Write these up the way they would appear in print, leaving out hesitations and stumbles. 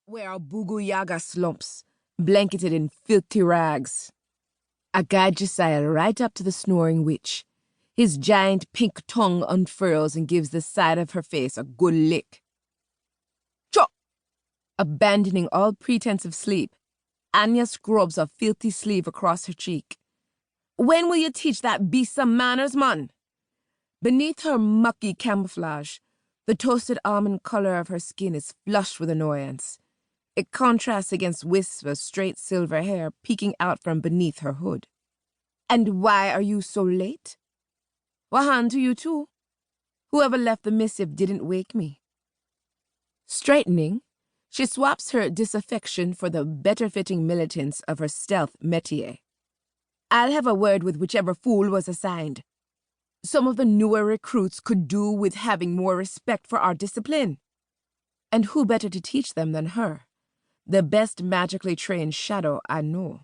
where our Bugu Yaga slumps, blanketed in filthy rags. I guide Jazmyne right up to the snoring witch. His giant pink tongue unfurls and gives the side of her face a good lick. Chop! Abandoning all pretense of sleep, Anya scrubs a filthy sleeve across her cheek. When will you teach that beast some manners, man? Beneath her mucky camouflage, the toasted almond color of her skin is flushed with annoyance. It contrasts against wisps of straight silver hair peeking out from beneath her hood. And why are you so late? Wahan to you too. Whoever left the missive didn't wake me. Straightening, she swaps her disaffection for the better-fitting militance of her stealth métier. I'll have a word with whichever fool was assigned. Some of the newer recruits could do with having more respect for our discipline. And who better to teach them than her, the best magically trained shadow I know?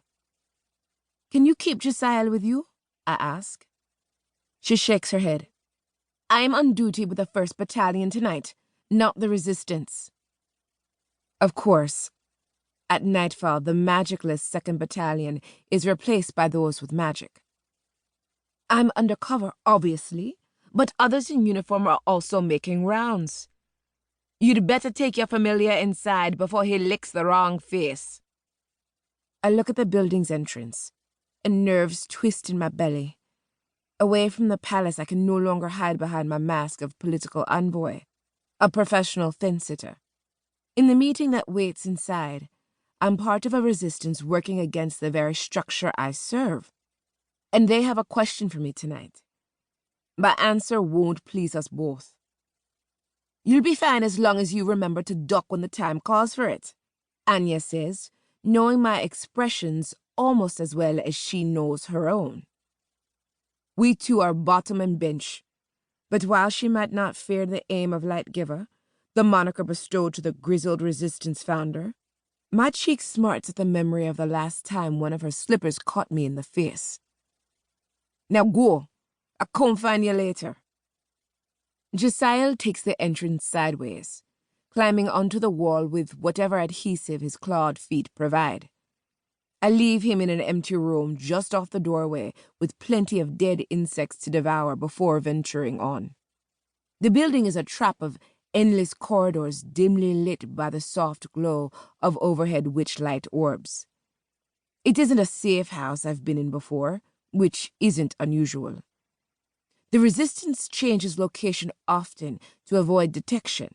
Can you keep Jazmyne with you? I ask. She shakes her head. I'm on duty with the 1st Battalion tonight, not the Resistance. Of course, at nightfall, the magicless 2nd Battalion is replaced by those with magic. I'm undercover, obviously, but others in uniform are also making rounds. You'd better take your familiar inside before he licks the wrong face. I look at the building's entrance, and nerves twist in my belly. Away from the palace, I can no longer hide behind my mask of political envoy, a professional fence-sitter. In the meeting that waits inside, I'm part of a resistance working against the very structure I serve. And they have a question for me tonight. My answer won't please us both. You'll be fine as long as you remember to duck when the time calls for it, Anya says, knowing my expressions almost as well as she knows her own. We two are bottom and bench, but while she might not fear the aim of Lightgiver, the moniker bestowed to the grizzled resistance founder, my cheek smarts at the memory of the last time one of her slippers caught me in the face. Now go. I'll come find you later. Jazmyne takes the entrance sideways, climbing onto the wall with whatever adhesive his clawed feet provide. I leave him in an empty room just off the doorway with plenty of dead insects to devour before venturing on. The building is a trap of endless corridors dimly lit by the soft glow of overhead witchlight orbs. It isn't a safe house I've been in before, which isn't unusual. The resistance changes location often to avoid detection.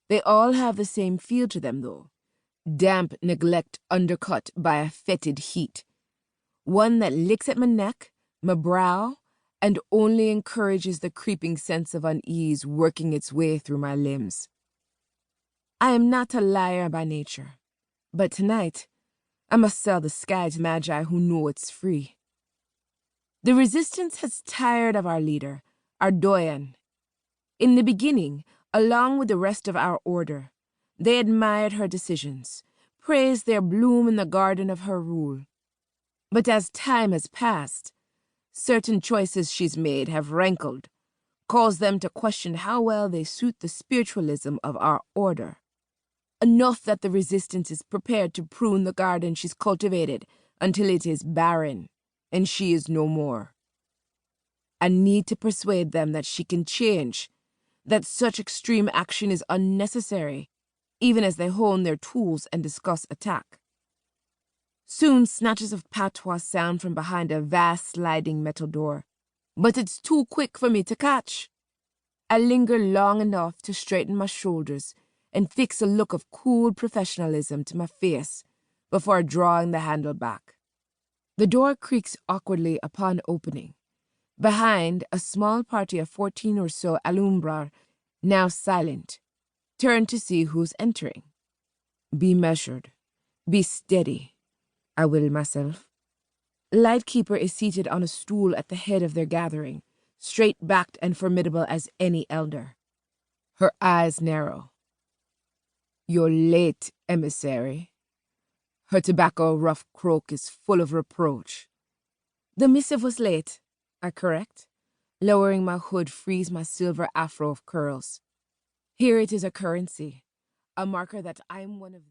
They all have the same feel to them, though. Damp neglect undercut by a fetid heat. One that licks at my neck, my brow, and only encourages the creeping sense of unease working its way through my limbs. I am not a liar by nature, but tonight I must sell the sky to magi who know it's free. The resistance has tired of our leader, our doyen. In the beginning, along with the rest of our order, they admired her decisions, praised their bloom in the garden of her rule. But as time has passed, certain choices she's made have rankled, caused them to question how well they suit the spiritualism of our order. Enough that the resistance is prepared to prune the garden she's cultivated until it is barren, and she is no more. I need to persuade them that she can change, that such extreme action is unnecessary, even as they hone their tools and discuss attack. Soon snatches of patois sound from behind a vast sliding metal door, but it's too quick for me to catch. I linger long enough to straighten my shoulders and fix a look of cool professionalism to my face before drawing the handle back. The door creaks awkwardly upon opening. Behind, a small party of 14 or so Alumbrar, now silent, turn to see who's entering. Be measured. Be steady, I will myself. Lightkeeper is seated on a stool at the head of their gathering, straight-backed and formidable as any elder. Her eyes narrow. You're late, emissary. Her tobacco-rough croak is full of reproach. The missive was late, I correct, lowering my hood frees my silver afro of curls. Here it is a currency, a marker that I'm one of them.